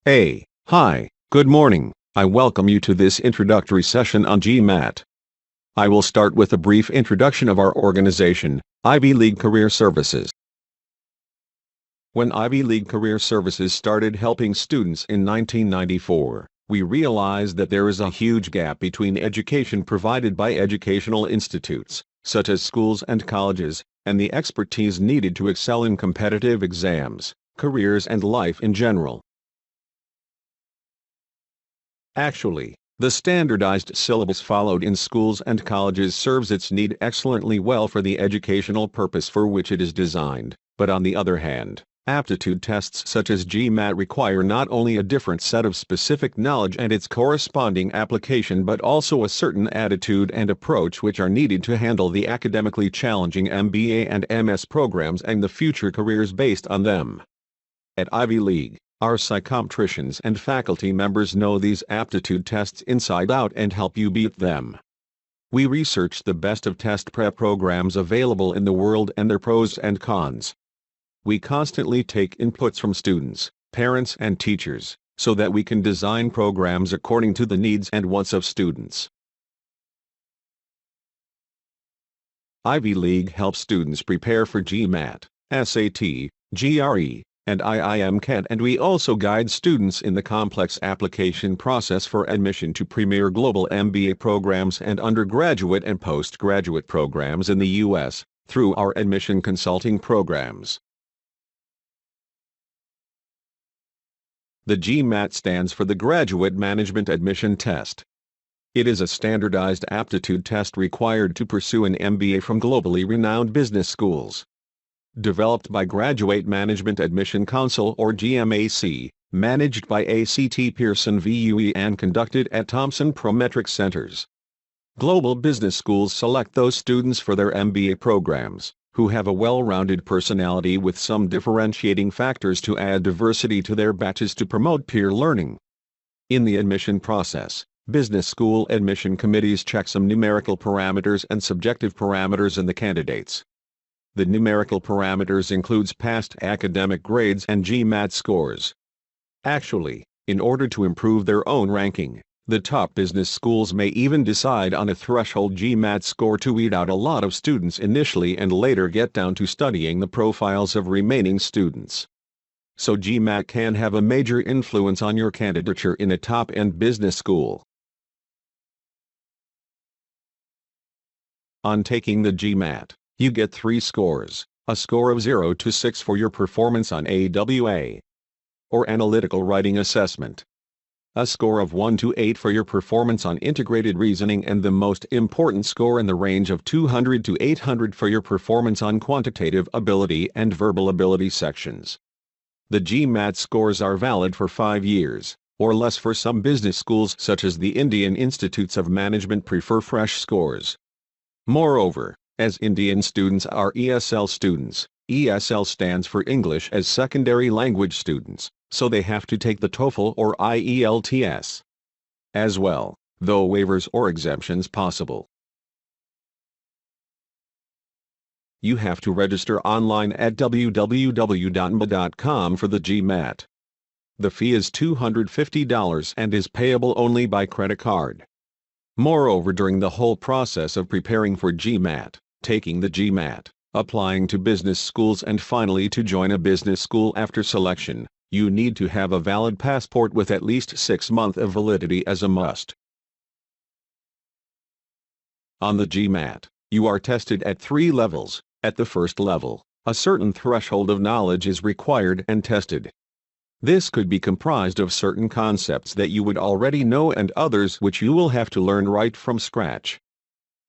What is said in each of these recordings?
Hi, good morning. I welcome you to this introductory session on GMAT. I will start with a brief introduction of our organization, IvyLeague Career Services. When IvyLeague Career Services started helping students in 1994, we realized that there is a huge gap between education provided by educational institutes, such as schools and colleges, and the expertise needed to excel in competitive exams, careers and life in general. Actually, the standardized syllabus followed in schools and colleges serves its need excellently well for the educational purpose for which it is designed, but on the other hand, aptitude tests such as GMAT require not only a different set of specific knowledge and its corresponding application but also a certain attitude and approach which are needed to handle the academically challenging MBA and MS programs and the future careers based on them. At IvyLeague, our psychometricians and faculty members know these aptitude tests inside out and help you beat them. We research the best of test prep programs available in the world and their pros and cons. We constantly take inputs from students, parents and teachers, so that we can design programs according to the needs and wants of students. IvyLeague helps students prepare for GMAT, SAT, GRE, and IIM-CAT, and we also guide students in the complex application process for admission to premier global MBA programs and undergraduate and postgraduate programs in the U.S., through our admission consulting programs. The GMAT stands for the Graduate Management Admission Test. It is a standardized aptitude test required to pursue an MBA from globally renowned business schools. Developed by Graduate Management Admission Council or GMAC, managed by ACT Pearson VUE and conducted at Thomson Prometric Centers. Global business schools select those students for their MBA programs, who have a well-rounded personality with some differentiating factors to add diversity to their batches to promote peer learning. In the admission process, business school admission committees check some numerical parameters and subjective parameters in the candidates. The numerical parameters includes past academic grades and GMAT scores. Actually, in order to improve their own ranking, the top business schools may even decide on a threshold GMAT score to weed out a lot of students initially and later get down to studying the profiles of remaining students. So GMAT can have a major influence on your candidature in a top-end business school. On taking the GMAT, you get 3 scores, a score of 0 to 6 for your performance on AWA, or Analytical Writing Assessment, a score of 1 to 8 for your performance on Integrated Reasoning, and the most important score in the range of 200 to 800 for your performance on Quantitative Ability and Verbal Ability sections. The GMAT scores are valid for 5 years, or less for some business schools such as the Indian Institutes of Management prefer fresh scores. Moreover, as Indian students are ESL students, ESL stands for English as Secondary Language students, so they have to take the TOEFL or IELTS as well, though waivers or exemptions possible. You have to register online at www.ma.com for the GMAT. The fee is $250 and is payable only by credit card. Moreover, during the whole process of preparing for GMAT, taking the GMAT, applying to business schools and finally to join a business school after selection, you need to have a valid passport with at least 6 months of validity as a must. On the GMAT, you are tested at 3 levels. At the first level, a certain threshold of knowledge is required and tested. This could be comprised of certain concepts that you would already know and others which you will have to learn right from scratch.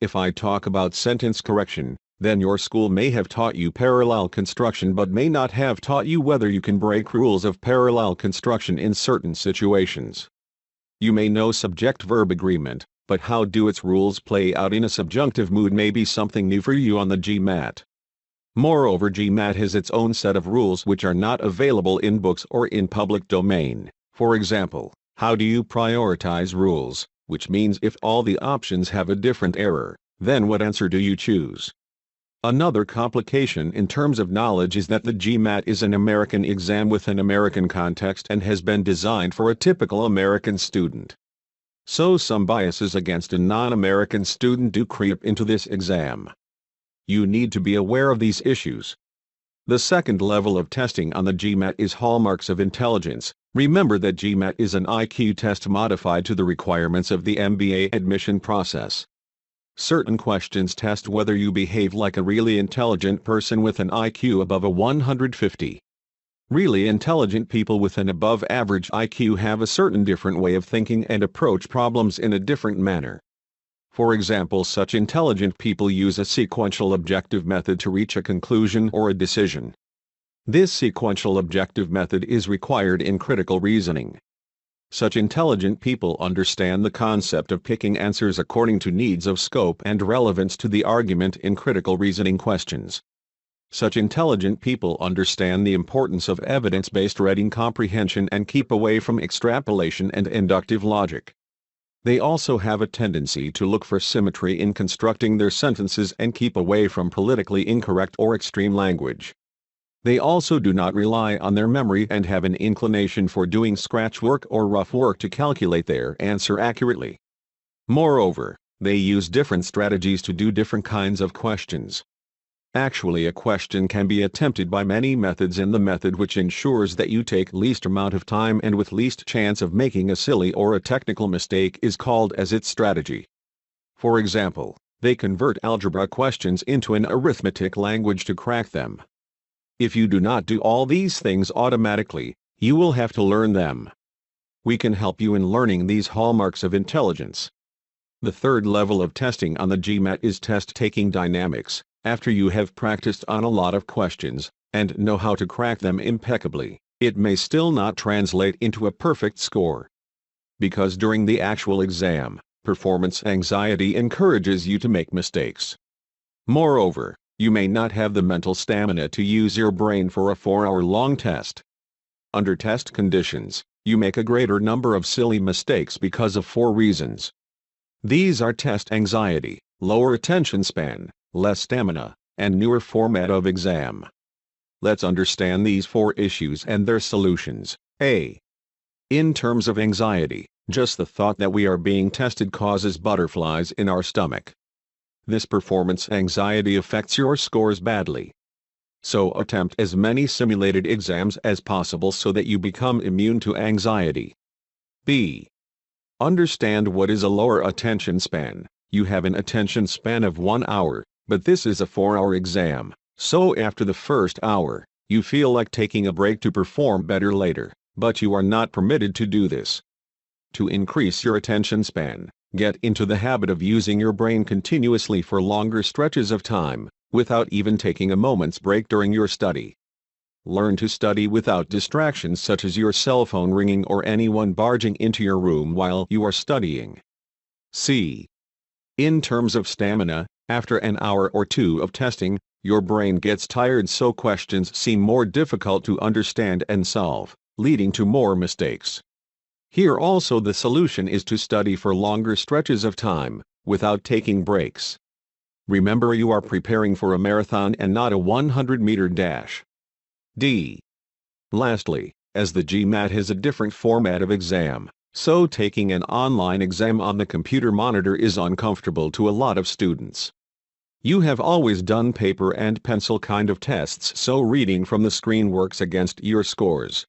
If I talk about sentence correction, then your school may have taught you parallel construction but may not have taught you whether you can break rules of parallel construction in certain situations. You may know subject-verb agreement, but how do its rules play out in a subjunctive mood may be something new for you on the GMAT. Moreover, GMAT has its own set of rules which are not available in books or in public domain. For example, how do you prioritize rules, which means if all the options have a different error, then what answer do you choose? Another complication in terms of knowledge is that the GMAT is an American exam with an American context and has been designed for a typical American student. So some biases against a non-American student do creep into this exam. You need to be aware of these issues. The second level of testing on the GMAT is hallmarks of intelligence. Remember that GMAT is an IQ test modified to the requirements of the MBA admission process. Certain questions test whether you behave like a really intelligent person with an IQ above a 150. Really intelligent people with an above-average IQ have a certain different way of thinking and approach problems in a different manner. For example, such intelligent people use a sequential objective method to reach a conclusion or a decision. This sequential objective method is required in critical reasoning. Such intelligent people understand the concept of picking answers according to needs of scope and relevance to the argument in critical reasoning questions. Such intelligent people understand the importance of evidence-based reading comprehension and keep away from extrapolation and inductive logic. They also have a tendency to look for symmetry in constructing their sentences and keep away from politically incorrect or extreme language. They also do not rely on their memory and have an inclination for doing scratch work or rough work to calculate their answer accurately. Moreover, they use different strategies to do different kinds of questions. Actually, a question can be attempted by many methods, and the method which ensures that you take least amount of time and with least chance of making a silly or a technical mistake is called as its strategy. For example, they convert algebra questions into an arithmetic language to crack them. If you do not do all these things automatically, you will have to learn them. We can help you in learning these hallmarks of intelligence. The third level of testing on the GMAT is test-taking dynamics. After you have practiced on a lot of questions, and know how to crack them impeccably, it may still not translate into a perfect score. Because during the actual exam, performance anxiety encourages you to make mistakes. Moreover, you may not have the mental stamina to use your brain for a 4-hour-long test. Under test conditions, you make a greater number of silly mistakes because of 4 reasons. These are test anxiety, lower attention span, less stamina, and newer format of exam. Let's understand these 4 issues and their solutions. A. In terms of anxiety, just the thought that we are being tested causes butterflies in our stomach. This performance anxiety affects your scores badly. So attempt as many simulated exams as possible so that you become immune to anxiety. B. Understand what is a lower attention span. You have an attention span of 1 hour. But this is a 4-hour exam, so after the first hour, you feel like taking a break to perform better later, but you are not permitted to do this. To increase your attention span, get into the habit of using your brain continuously for longer stretches of time, without even taking a moment's break during your study. Learn to study without distractions such as your cell phone ringing or anyone barging into your room while you are studying. C. In terms of stamina, after an hour or 2 of testing, your brain gets tired, so questions seem more difficult to understand and solve, leading to more mistakes. Here also the solution is to study for longer stretches of time, without taking breaks. Remember, you are preparing for a marathon and not a 100-meter dash. D. Lastly, as the GMAT has a different format of exam, so taking an online exam on the computer monitor is uncomfortable to a lot of students. You have always done paper and pencil kind of tests, so reading from the screen works against your scores.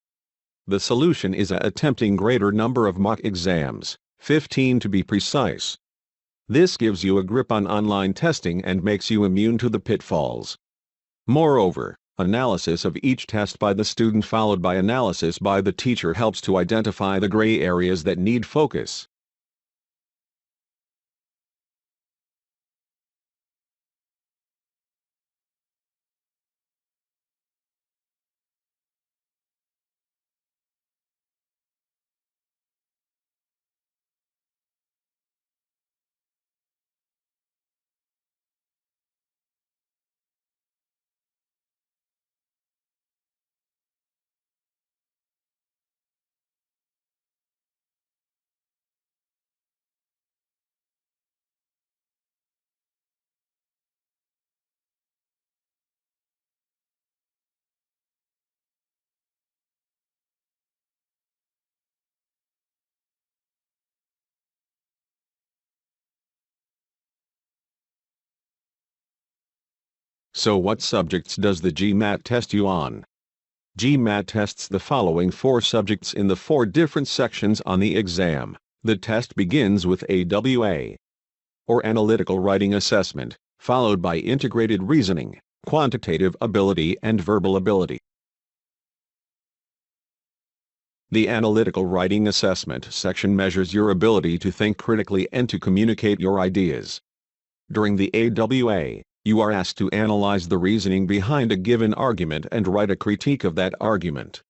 The solution is attempting greater number of mock exams, 15 to be precise. This gives you a grip on online testing and makes you immune to the pitfalls. Moreover, analysis of each test by the student followed by analysis by the teacher helps to identify the gray areas that need focus. So what subjects does the GMAT test you on? GMAT tests the following 4 subjects in the 4 different sections on the exam. The test begins with AWA, or Analytical Writing Assessment, followed by Integrated Reasoning, Quantitative Ability and Verbal Ability. The Analytical Writing Assessment section measures your ability to think critically and to communicate your ideas. During the AWA, you are asked to analyze the reasoning behind a given argument and write a critique of that argument.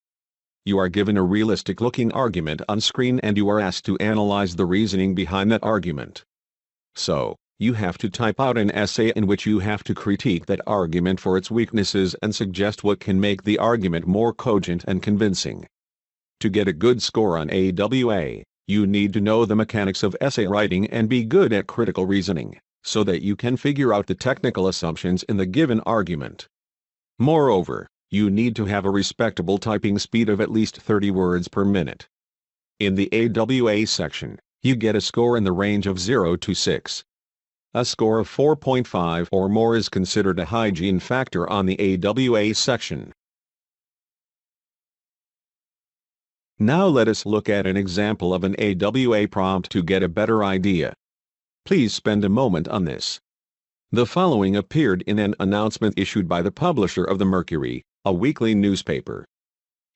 You are given a realistic-looking argument on screen and you are asked to analyze the reasoning behind that argument. So, you have to type out an essay in which you have to critique that argument for its weaknesses and suggest what can make the argument more cogent and convincing. To get a good score on AWA, you need to know the mechanics of essay writing and be good at critical reasoning, so that you can figure out the technical assumptions in the given argument. Moreover, you need to have a respectable typing speed of at least 30 words per minute. In the AWA section, you get a score in the range of 0 to 6. A score of 4.5 or more is considered a hygiene factor on the AWA section. Now let us look at an example of an AWA prompt to get a better idea. Please spend a moment on this. The following appeared in an announcement issued by the publisher of the Mercury, a weekly newspaper.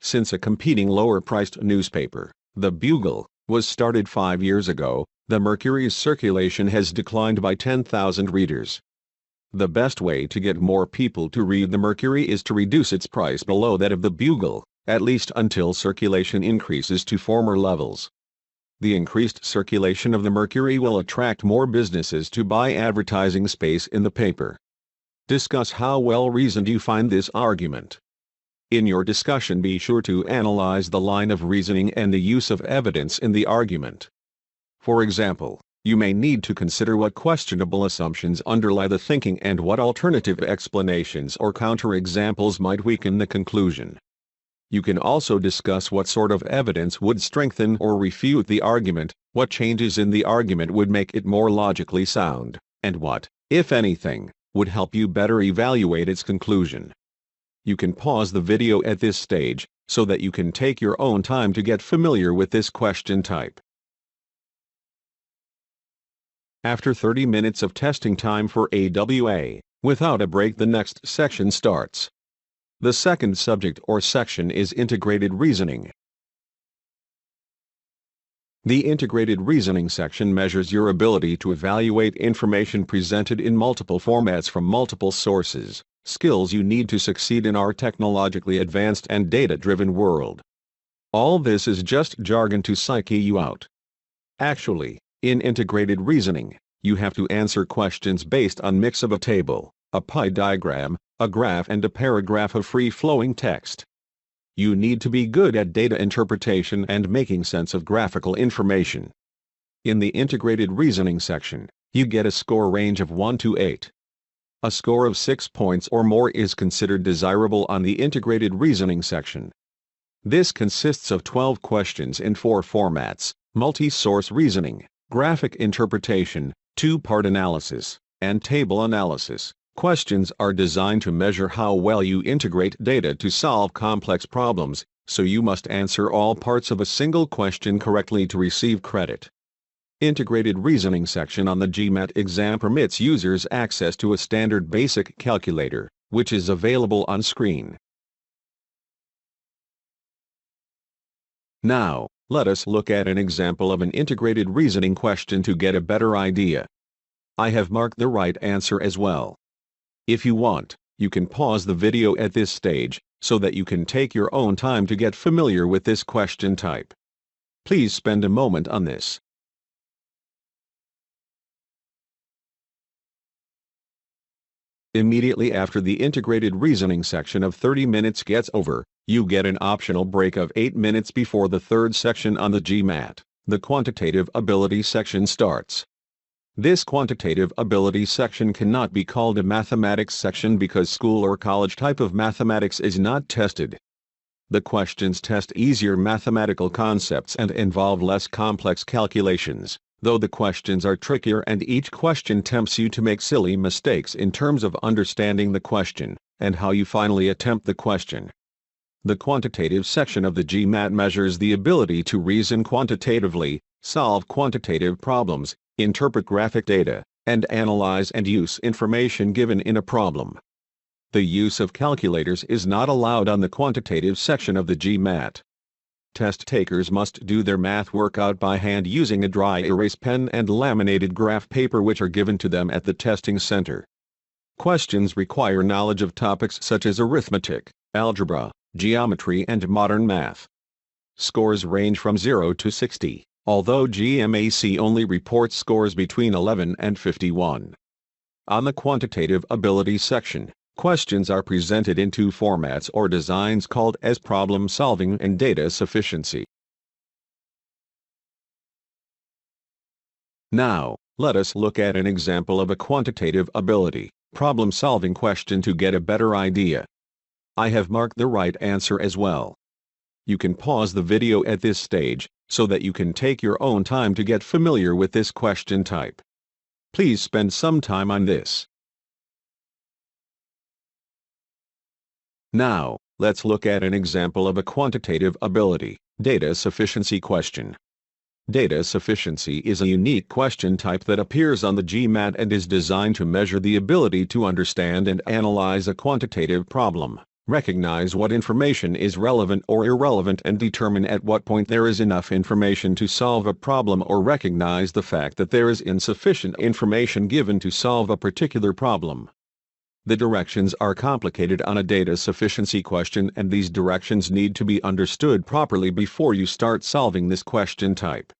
Since a competing lower-priced newspaper, the Bugle, was started 5 years ago, the Mercury's circulation has declined by 10,000 readers. The best way to get more people to read the Mercury is to reduce its price below that of the Bugle, at least until circulation increases to former levels. The increased circulation of the Mercury will attract more businesses to buy advertising space in the paper. Discuss how well reasoned you find this argument. In your discussion, be sure to analyze the line of reasoning and the use of evidence in the argument. For example, you may need to consider what questionable assumptions underlie the thinking and what alternative explanations or counterexamples might weaken the conclusion. You can also discuss what sort of evidence would strengthen or refute the argument, what changes in the argument would make it more logically sound, and what, if anything, would help you better evaluate its conclusion. You can pause the video at this stage, so that you can take your own time to get familiar with this question type. After 30 minutes of testing time for AWA, without a break, the next section starts. The second subject or section is Integrated Reasoning. The Integrated Reasoning section measures your ability to evaluate information presented in multiple formats from multiple sources, skills you need to succeed in our technologically advanced and data-driven world. All this is just jargon to psych you out. Actually, in Integrated Reasoning, you have to answer questions based on mix of a table, a pie diagram, a graph and a paragraph of free-flowing text. You need to be good at data interpretation and making sense of graphical information. In the Integrated Reasoning section, you get a score range of 1 to 8. A score of 6 points or more is considered desirable on the Integrated Reasoning section. This consists of 12 questions in 4 formats: multi-source reasoning, graphic interpretation, two-part analysis, and table analysis. Questions are designed to measure how well you integrate data to solve complex problems, so you must answer all parts of a single question correctly to receive credit. Integrated Reasoning section on the GMAT exam permits users access to a standard basic calculator, which is available on screen. Now, let us look at an example of an integrated reasoning question to get a better idea. I have marked the right answer as well. If you want, you can pause the video at this stage, so that you can take your own time to get familiar with this question type. Please spend a moment on this. Immediately after the Integrated Reasoning section of 30 minutes gets over, you get an optional break of 8 minutes before the third section on the GMAT, the Quantitative Ability section, starts. This quantitative ability section cannot be called a mathematics section because school or college type of mathematics is not tested. The questions test easier mathematical concepts and involve less complex calculations, though the questions are trickier and each question tempts you to make silly mistakes in terms of understanding the question and how you finally attempt the question. The quantitative section of the GMAT measures the ability to reason quantitatively, solve quantitative problems, interpret graphic data, and analyze and use information given in a problem. The use of calculators is not allowed on the quantitative section of the GMAT. Test takers must do their math workout by hand using a dry erase pen and laminated graph paper which are given to them at the testing center. Questions require knowledge of topics such as arithmetic, algebra, geometry and modern math. Scores range from 0 to 60, although GMAT only reports scores between 11 and 51. On the quantitative ability section, questions are presented in two formats or designs called as problem solving and data sufficiency. Now, let us look at an example of a quantitative ability problem solving question to get a better idea. I have marked the right answer as well. You can pause the video at this stage so that you can take your own time to get familiar with this question type. Please spend some time on this. Now, let's look at an example of a quantitative ability data sufficiency question. Data sufficiency is a unique question type that appears on the GMAT and is designed to measure the ability to understand and analyze a quantitative problem, recognize what information is relevant or irrelevant and determine at what point there is enough information to solve a problem or recognize the fact that there is insufficient information given to solve a particular problem. The directions are complicated on a data sufficiency question and these directions need to be understood properly before you start solving this question type.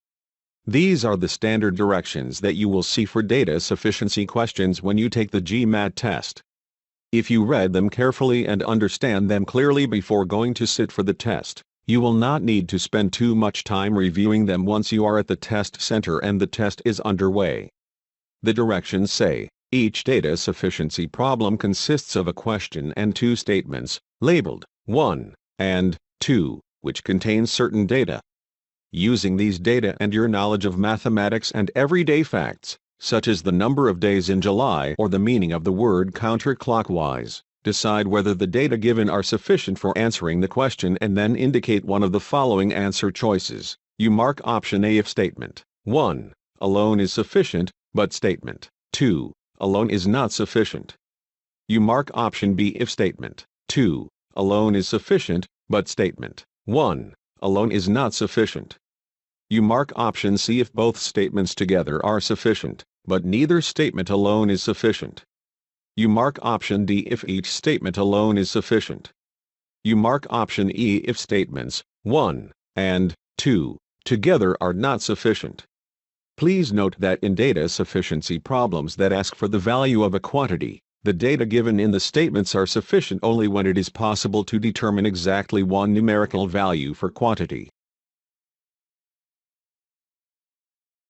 These are the standard directions that you will see for data sufficiency questions when you take the GMAT test. If you read them carefully and understand them clearly before going to sit for the test, you will not need to spend too much time reviewing them once you are at the test center and the test is underway. The directions say, each data sufficiency problem consists of a question and two statements, labeled 1 and 2, which contain certain data. Using these data and your knowledge of mathematics and everyday facts, such as the number of days in July or the meaning of the word counterclockwise, decide whether the data given are sufficient for answering the question and then indicate one of the following answer choices. You mark option A if statement 1 alone is sufficient, but statement 2 alone is not sufficient. You mark option B if statement 2 alone is sufficient, but statement 1 alone is not sufficient. You mark option C if both statements together are sufficient, but neither statement alone is sufficient. You mark option D if each statement alone is sufficient. You mark option E if statements 1 and 2 together are not sufficient. Please note that in data sufficiency problems that ask for the value of a quantity, the data given in the statements are sufficient only when it is possible to determine exactly one numerical value for quantity.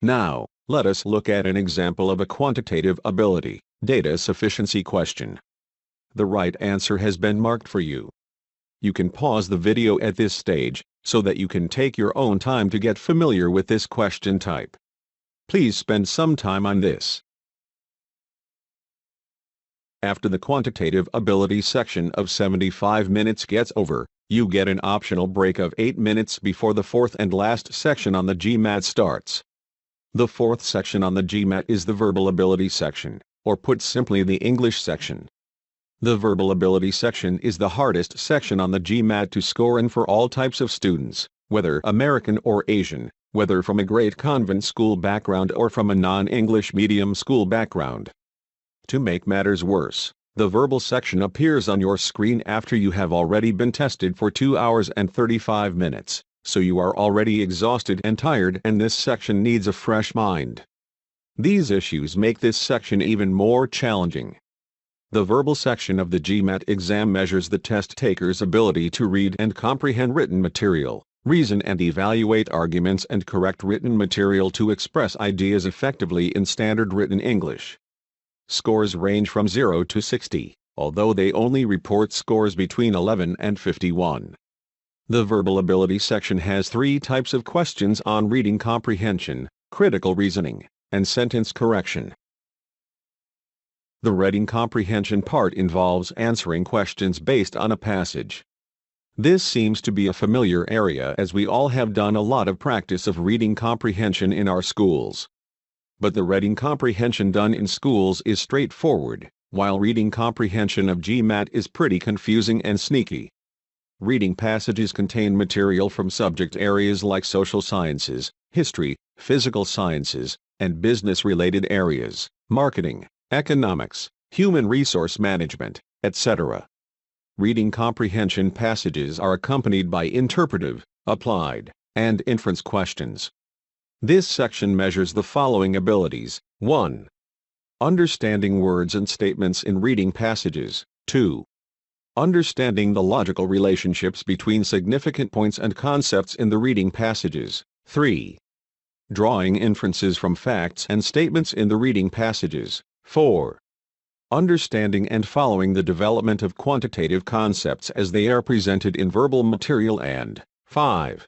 Now, let us look at an example of a quantitative ability data sufficiency question. The right answer has been marked for you. You can pause the video at this stage so that you can take your own time to get familiar with this question type. Please spend some time on this. After the quantitative ability section of 75 minutes gets over, you get an optional break of 8 minutes before the fourth and last section on the GMAT starts. The fourth section on the GMAT is the verbal ability section, or put simply the English section. The verbal ability section is the hardest section on the GMAT to score in for all types of students, whether American or Asian, whether from a great convent school background or from a non-English medium school background. To make matters worse, the verbal section appears on your screen after you have already been tested for 2 hours and 35 minutes, so you are already exhausted and tired and this section needs a fresh mind. These issues make this section even more challenging. The verbal section of the GMAT exam measures the test taker's ability to read and comprehend written material, reason and evaluate arguments and correct written material to express ideas effectively in standard written English. Scores range from 0 to 60, although they only report scores between 11 and 51. The verbal ability section has 3 types of questions on reading comprehension, critical reasoning, and sentence correction. The reading comprehension part involves answering questions based on a passage. This seems to be a familiar area as we all have done a lot of practice of reading comprehension in our schools. But the reading comprehension done in schools is straightforward, while reading comprehension of GMAT is pretty confusing and sneaky. Reading passages contain material from subject areas like social sciences, history, physical sciences, and business-related areas, marketing, economics, human resource management, etc. Reading comprehension passages are accompanied by interpretive, applied, and inference questions. This section measures the following abilities: 1. Understanding words and statements in reading passages. 2. Understanding the logical relationships between significant points and concepts in the reading passages. 3. Drawing inferences from facts and statements in the reading passages. 4. Understanding and following the development of quantitative concepts as they are presented in verbal material. And 5.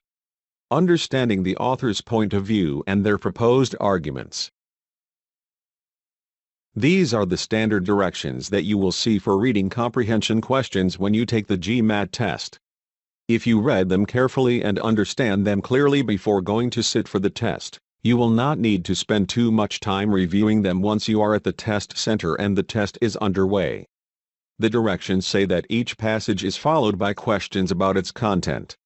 Understanding the author's point of view and their proposed arguments. These are the standard directions that you will see for reading comprehension questions when you take the GMAT test. If you read them carefully and understand them clearly before going to sit for the test, you will not need to spend too much time reviewing them once you are at the test center and the test is underway. The directions say that each passage is followed by questions about its content.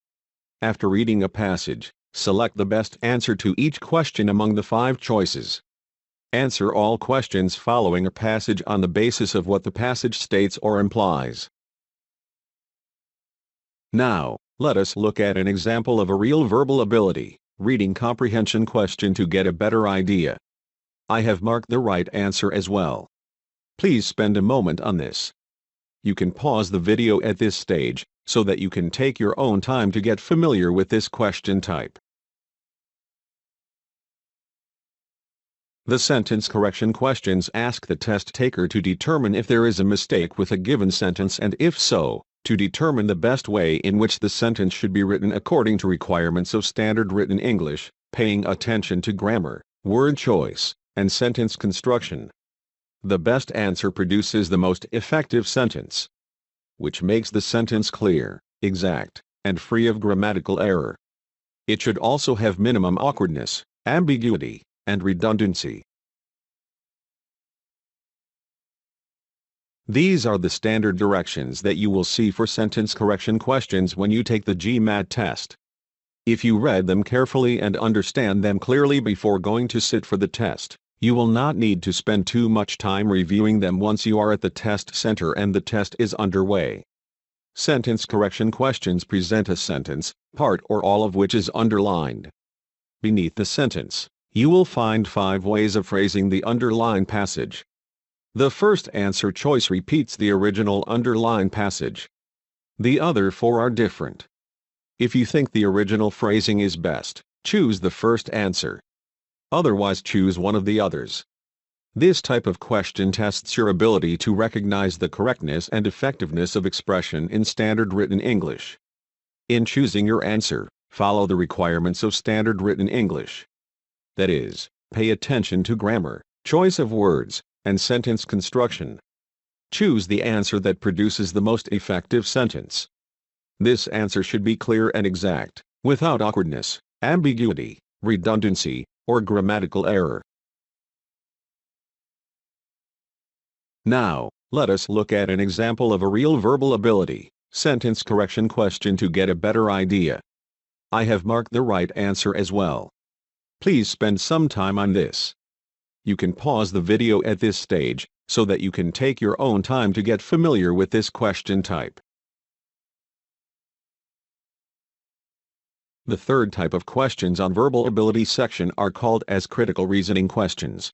After reading a passage, select the best answer to each question among the 5 choices. Answer all questions following a passage on the basis of what the passage states or implies. Now, let us look at an example of a real verbal ability reading comprehension question to get a better idea. I have marked the right answer as well. Please spend a moment on this. You can pause the video at this stage, so that you can take your own time to get familiar with this question type. The sentence correction questions ask the test taker to determine if there is a mistake with a given sentence, and if so, to determine the best way in which the sentence should be written according to requirements of standard written English, paying attention to grammar, word choice, and sentence construction. The best answer produces the most effective sentence, which makes the sentence clear, exact, and free of grammatical error. It should also have minimum awkwardness, ambiguity, and redundancy. These are the standard directions that you will see for sentence correction questions when you take the GMAT test. If you read them carefully and understand them clearly before going to sit for the test, you will not need to spend too much time reviewing them once you are at the test center and the test is underway. Sentence correction questions present a sentence, part or all of which is underlined. Beneath the sentence, you will find 5 ways of phrasing the underlined passage. The first answer choice repeats the original underlined passage. The other 4 are different. If you think the original phrasing is best, choose the first answer. Otherwise, choose one of the others. This type of question tests your ability to recognize the correctness and effectiveness of expression in standard written English. In choosing your answer, follow the requirements of standard written English. That is, pay attention to grammar, choice of words, and sentence construction. Choose the answer that produces the most effective sentence. This answer should be clear and exact, without awkwardness, ambiguity, redundancy, or grammatical error. Now, let us look at an example of a real verbal ability sentence correction question to get a better idea. I have marked the right answer as well. Please spend some time on this. You can pause the video at this stage, so that you can take your own time to get familiar with this question type. The third type of questions on verbal ability section are called as critical reasoning questions.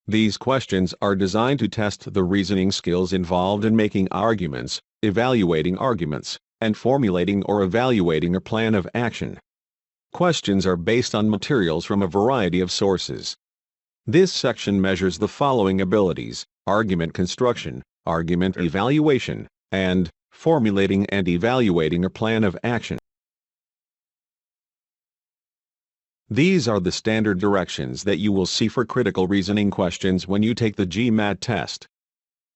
These questions are designed to test the reasoning skills involved in making arguments, evaluating arguments, and formulating or evaluating a plan of action. Questions are based on materials from a variety of sources. This section measures the following abilities: argument construction, argument evaluation, and formulating and evaluating a plan of action. These are the standard directions that you will see for critical reasoning questions when you take the GMAT test.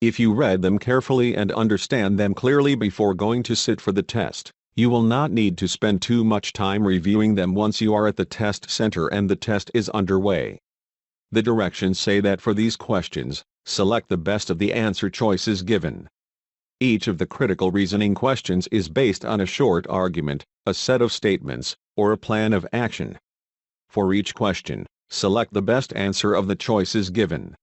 If you read them carefully and understand them clearly before going to sit for the test, you will not need to spend too much time reviewing them once you are at the test center and the test is underway. The directions say that for these questions, select the best of the answer choices given. Each of the critical reasoning questions is based on a short argument, a set of statements, or a plan of action. For each question, select the best answer of the choices given.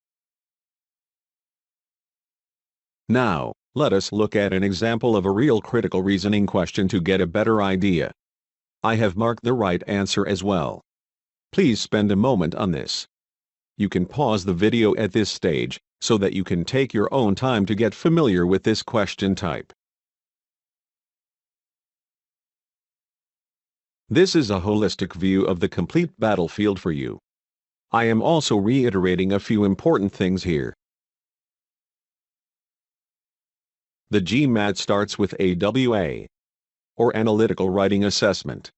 Now, let us look at an example of a real critical reasoning question to get a better idea. I have marked the right answer as well. Please spend a moment on this. You can pause the video at this stage, so that you can take your own time to get familiar with this question type. This is a holistic view of the complete battlefield for you. I am also reiterating a few important things here. The GMAT starts with AWA, or Analytical Writing Assessment.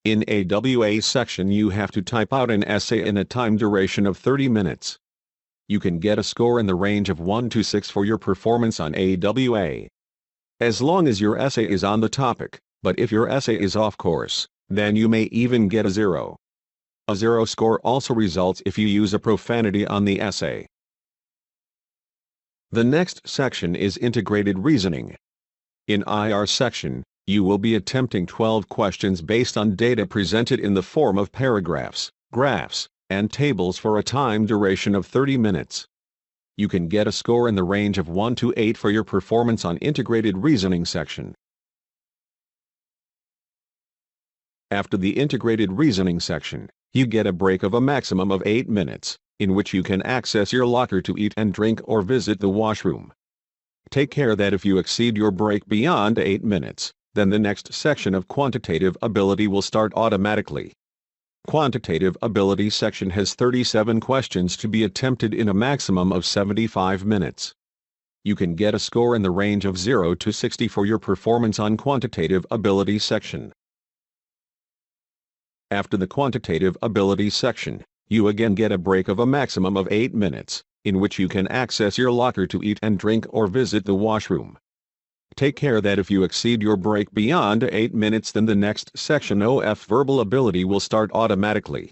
In AWA section you have to type out an essay in a time duration of 30 minutes. You can get a score in the range of 1 to 6 for your performance on AWA, as long as your essay is on the topic, but if your essay is off course, then you may even get a 0. A 0 score also results if you use a profanity on the essay. The next section is Integrated Reasoning. In IR section, you will be attempting 12 questions based on data presented in the form of paragraphs, graphs, and tables for a time duration of 30 minutes. You can get a score in the range of 1 to 8 for your performance on Integrated Reasoning section. After the Integrated Reasoning section, you get a break of a maximum of 8 minutes, in which you can access your locker to eat and drink or visit the washroom. Take care that if you exceed your break beyond 8 minutes, then the next section of Quantitative Ability will start automatically. Quantitative Ability section has 37 questions to be attempted in a maximum of 75 minutes. You can get a score in the range of 0 to 60 for your performance on Quantitative Ability section. After the Quantitative Ability section, you again get a break of a maximum of 8 minutes, in which you can access your locker to eat and drink or visit the washroom. Take care that if you exceed your break beyond 8 minutes, then the next section OF Verbal Ability will start automatically.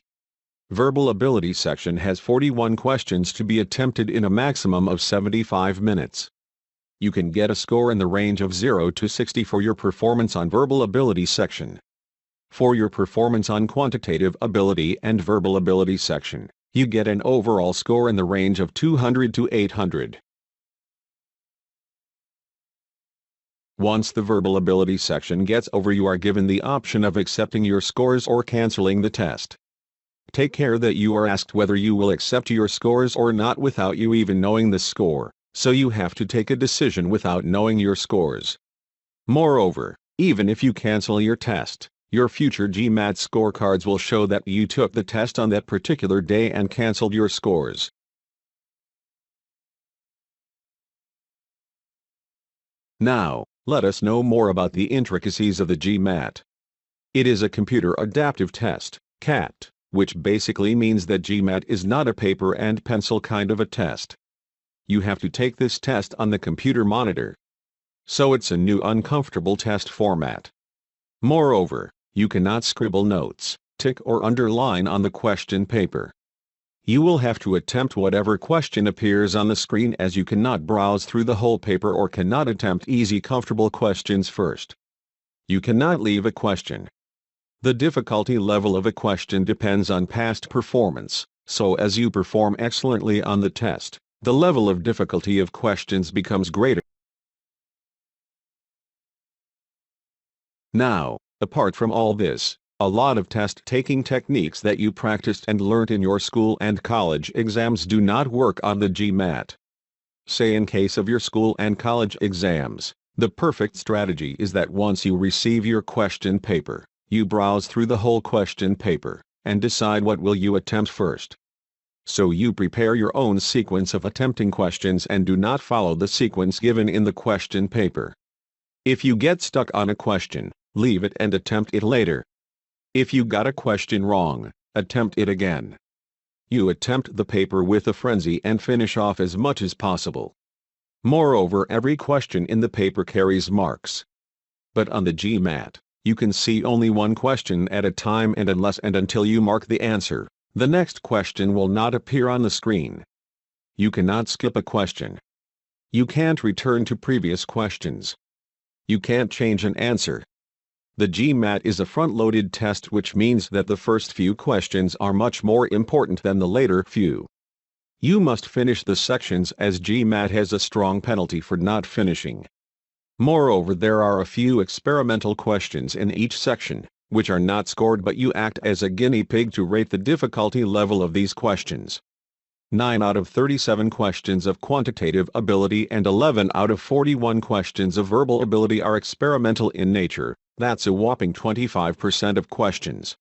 Verbal Ability section has 41 questions to be attempted in a maximum of 75 minutes. You can get a score in the range of 0 to 60 for your performance on Verbal Ability section. For your performance on Quantitative Ability and Verbal Ability section, you get an overall score in the range of 200 to 800. Once the Verbal Ability section gets over, you are given the option of accepting your scores or canceling the test. Take care that you are asked whether you will accept your scores or not without you even knowing the score, so you have to take a decision without knowing your scores. Moreover, even if you cancel your test, your future GMAT scorecards will show that you took the test on that particular day and canceled your scores. Now, let us know more about the intricacies of the GMAT. It is a computer adaptive test, CAT, which basically means that GMAT is not a paper and pencil kind of a test. You have to take this test on the computer monitor. So it's a new uncomfortable test format. Moreover, you cannot scribble notes, tick or underline on the question paper. You will have to attempt whatever question appears on the screen, as you cannot browse through the whole paper or cannot attempt easy comfortable questions first. You cannot leave a question. The difficulty level of a question depends on past performance, so as you perform excellently on the test, the level of difficulty of questions becomes greater. Now, apart from all this, a lot of test-taking techniques that you practiced and learnt in your school and college exams do not work on the GMAT. Say in case of your school and college exams, the perfect strategy is that once you receive your question paper, you browse through the whole question paper, and decide what will you attempt first. So you prepare your own sequence of attempting questions and do not follow the sequence given in the question paper. If you get stuck on a question, leave it and attempt it later. If you got a question wrong, Attempt it again. You attempt the paper with a frenzy and finish off as much as possible. Moreover, every question in the paper carries marks. But on the GMAT, you can see only one question at a time, and unless and until you mark the answer, the next question will not appear on the screen. You cannot skip a question. You can't return to previous questions. You can't change an answer. The GMAT is a front-loaded test, which means that the first few questions are much more important than the later few. You must finish the sections, as GMAT has a strong penalty for not finishing. Moreover, there are a few experimental questions in each section, which are not scored, but you act as a guinea pig to rate the difficulty level of these questions. 9 out of 37 questions of quantitative ability and 11 out of 41 questions of verbal ability are experimental in nature. That's a whopping 25% of questions.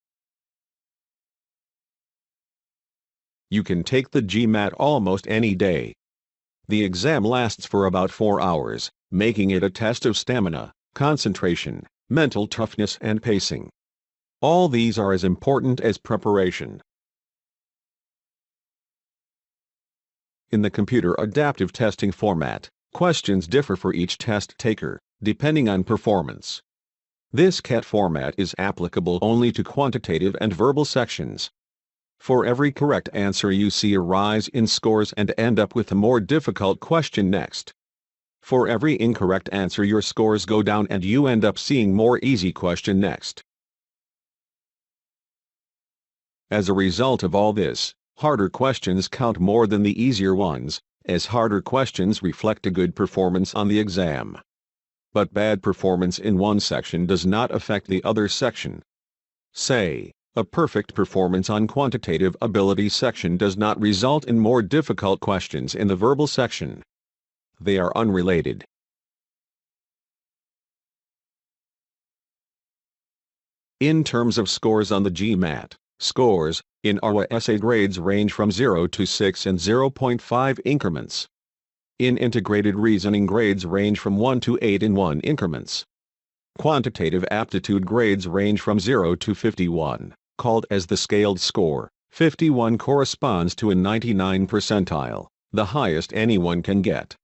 You can take the GMAT almost any day. The exam lasts for about 4 hours, making it a test of stamina, concentration, mental toughness, and pacing. All these are as important as preparation. In the computer adaptive testing format, questions differ for each test taker, depending on performance. This CAT format is applicable only to quantitative and verbal sections. For every correct answer, you see a rise in scores and end up with a more difficult question next. For every incorrect answer, your scores go down and you end up seeing more easy question next. As a result of all this, harder questions count more than the easier ones, as harder questions reflect a good performance on the exam. But bad performance in one section does not affect the other section. Say, a perfect performance on quantitative ability section does not result in more difficult questions in the verbal section. They are unrelated. In terms of scores on the GMAT, scores in our essay grades range from 0 to 6 and 0.5 increments. In integrated reasoning, grades range from 1 to 8 in 1 increments. Quantitative aptitude grades range from 0 to 51, called as the scaled score. 51 corresponds to a 99 percentile, the highest anyone can get.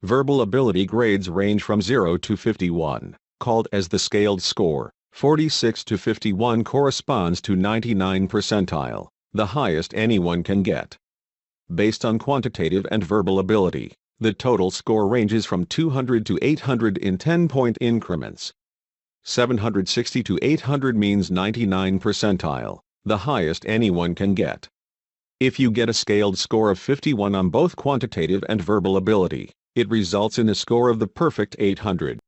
Verbal ability grades range from 0 to 51, called as the scaled score. 46 to 51 corresponds to 99 percentile, the highest anyone can get. Based on quantitative and verbal ability, the total score ranges from 200 to 800 in 10-point increments. 760 to 800 means 99 percentile, the highest anyone can get. If you get a scaled score of 51 on both quantitative and verbal ability, it results in a score of the perfect 800.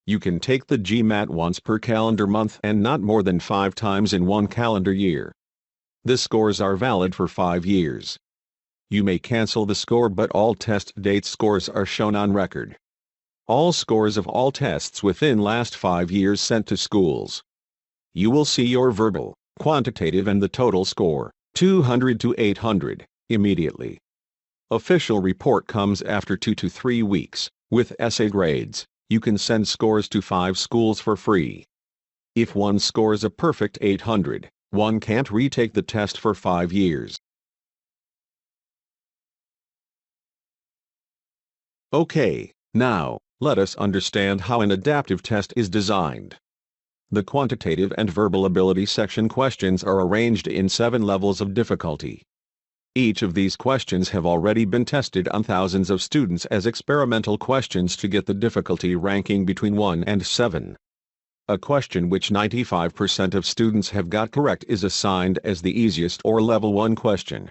You can take the GMAT once per calendar month and not more than 5 times in one calendar year. The scores are valid for 5 years. You may cancel the score, but all test date scores are shown on record. All scores of all tests within last 5 years sent to schools. You will see your verbal, quantitative and the total score, 200 to 800, immediately. Official report comes after 2 to 3 weeks, with essay grades. You can send scores to 5 schools for free. If one scores a perfect 800, one can't retake the test for 5 years. Okay, now, let us understand how an adaptive test is designed. The quantitative and verbal ability section questions are arranged in 7 levels of difficulty. Each of these questions have already been tested on thousands of students as experimental questions to get the difficulty ranking between 1 and 7. A question which 95% of students have got correct is assigned as the easiest or level 1 question.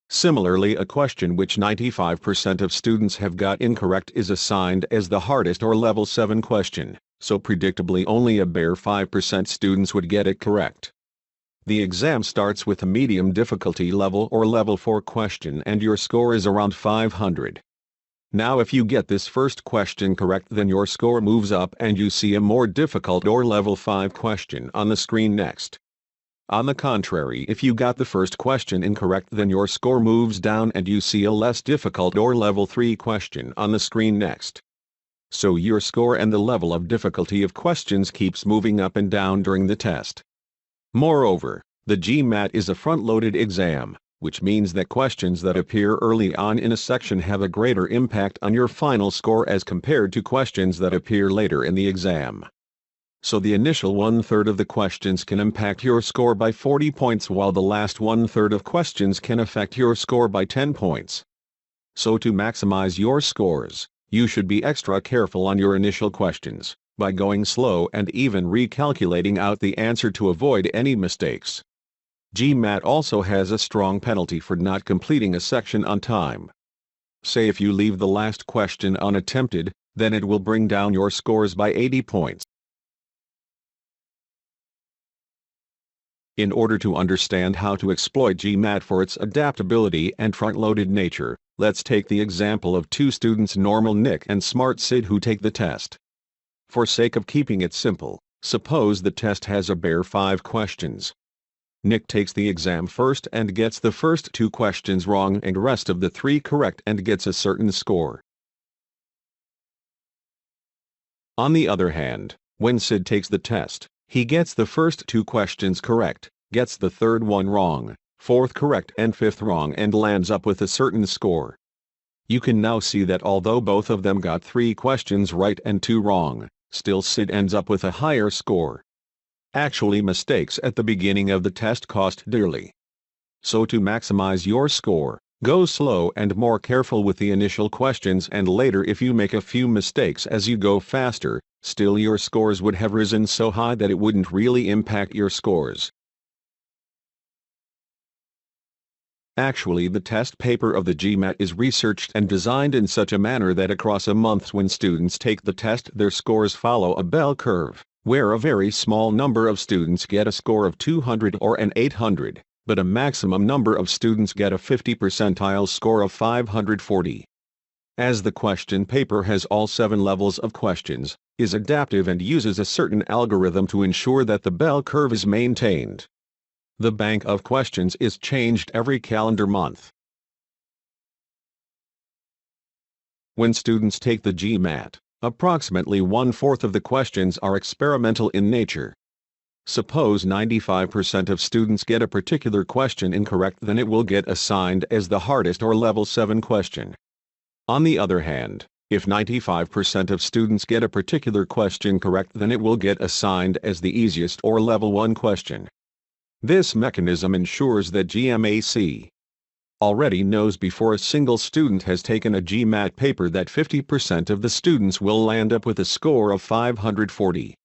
Similarly, a question which 95% of students have got incorrect is assigned as the hardest or level 7 question, so predictably only a bare 5% students would get it correct. The exam starts with a medium difficulty level or level 4 question and your score is around 500. Now if you get this first question correct, then your score moves up and you see a more difficult or level 5 question on the screen next. On the contrary, if you got the first question incorrect, then your score moves down and you see a less difficult or level 3 question on the screen next. so your score and the level of difficulty of questions keeps moving up and down during the test. Moreover, the GMAT is a front-loaded exam, which means that questions that appear early on in a section have a greater impact on your final score as compared to questions that appear later in the exam. So the initial one-third of the questions can impact your score by 40 points while the last one-third of questions can affect your score by 10 points. So to maximize your scores, you should be extra careful on your initial questions, by going slow and even recalculating out the answer to avoid any mistakes. GMAT also has a strong penalty for not completing a section on time. Say if you leave the last question unattempted, then it will bring down your scores by 80 points. In order to understand how to exploit GMAT for its adaptability and front-loaded nature, let's take the example of two students, Normal Nick and Smart Sid, who take the test. For sake of keeping it simple, suppose the test has a bare 5 questions. Nick takes the exam first and gets the first 2 questions wrong and rest of the 3 correct and gets a certain score. On the other hand, when Sid takes the test, he gets the first 2 questions correct, gets the third one wrong, 4th correct and 5th wrong, and lands up with a certain score. You can now see that although both of them got 3 questions right and 2 wrong, still Sid ends up with a higher score. Actually, mistakes at the beginning of the test cost dearly. So to maximize your score, go slow and more careful with the initial questions, and later if you make a few mistakes as you go faster, still your scores would have risen so high that it wouldn't really impact your scores. Actually, the test paper of the GMAT is researched and designed in such a manner that across a month when students take the test, their scores follow a bell curve, where a very small number of students get a score of 200 or an 800, but a maximum number of students get a 50 percentile score of 540. As the question paper has all 7 levels of questions, is adaptive and uses a certain algorithm to ensure that the bell curve is maintained. The bank of questions is changed every calendar month. When students take the GMAT, approximately 1/4 of the questions are experimental in nature. Suppose 95% of students get a particular question incorrect, then it will get assigned as the hardest or level 7 question. On the other hand, if 95% of students get a particular question correct, then it will get assigned as the easiest or level 1 question. This mechanism ensures that GMAT already knows before a single student has taken a GMAT paper that 50% of the students will land up with a score of 540.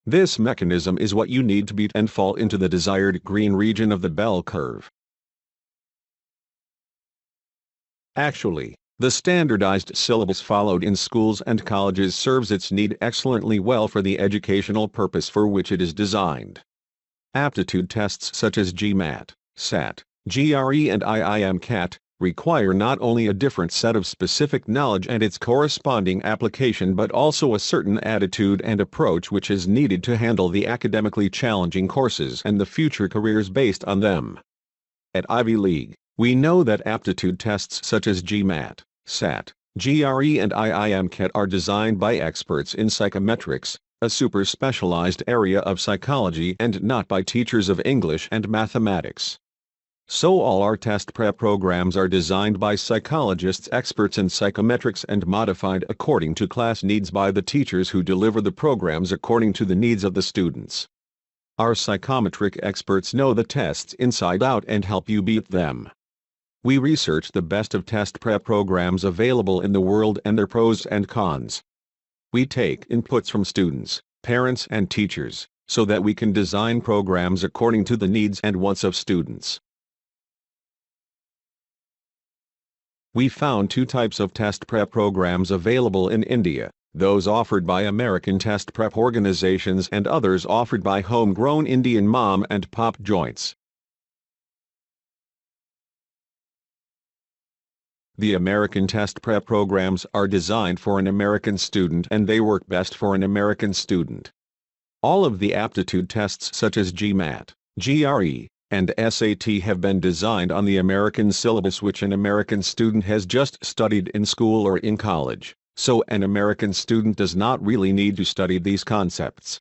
This mechanism is what you need to beat and fall into the desired green region of the bell curve. Actually, the standardized syllabus followed in schools and colleges serves its need excellently well for the educational purpose for which it is designed. Aptitude tests such as GMAT, SAT, GRE and IMCAT require not only a different set of specific knowledge and its corresponding application, but also a certain attitude and approach which is needed to handle the academically challenging courses and the future careers based on them. At IvyLeague, we know that aptitude tests such as GMAT, SAT, GRE and IMCAT are designed by experts in psychometrics, a super specialized area of psychology, and not by teachers of English and mathematics. So all our test prep programs are designed by psychologists experts in psychometrics and modified according to class needs by the teachers who deliver the programs according to the needs of the students. Our psychometric experts know the tests inside out and help you beat them. We research the best of test prep programs available in the world and their pros and cons. We take inputs from students, parents and teachers, so that we can design programs according to the needs and wants of students. We found 2 types of test prep programs available in India, those offered by American test prep organizations and others offered by homegrown Indian mom and pop joints. The American test prep programs are designed for an American student and they work best for an American student. All of the aptitude tests such as GMAT, GRE, and SAT have been designed on the American syllabus which an American student has just studied in school or in college. so an American student does not really need to study these concepts.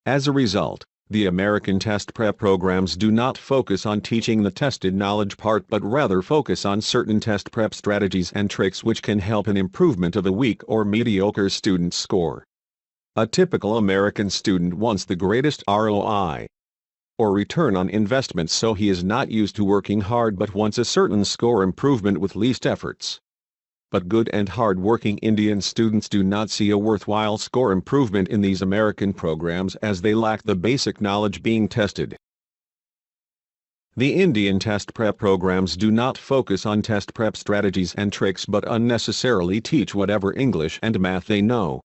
As a result, the American test prep programs do not focus on teaching the tested knowledge part but rather focus on certain test prep strategies and tricks which can help in improvement of a weak or mediocre student's score. A typical American student wants the greatest ROI, or return on investment, so he is not used to working hard but wants a certain score improvement with least efforts. But good and hard-working Indian students do not see a worthwhile score improvement in these American programs as they lack the basic knowledge being tested. The Indian test prep programs do not focus on test prep strategies and tricks but unnecessarily teach whatever English and math they know.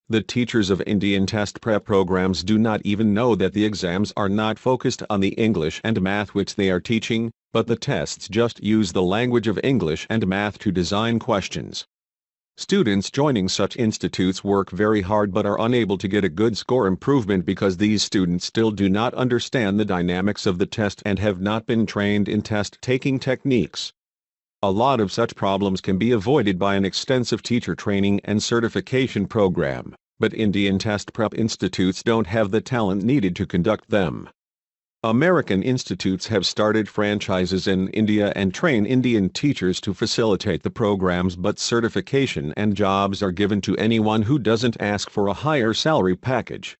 The teachers of Indian test prep programs do not even know that the exams are not focused on the English and math which they are teaching, but the tests just use the language of English and math to design questions. Students joining such institutes work very hard but are unable to get a good score improvement because these students still do not understand the dynamics of the test and have not been trained in test-taking techniques. A lot of such problems can be avoided by an extensive teacher training and certification program, but Indian test prep institutes don't have the talent needed to conduct them. American institutes have started franchises in India and train Indian teachers to facilitate the programs, but certification and jobs are given to anyone who doesn't ask for a higher salary package.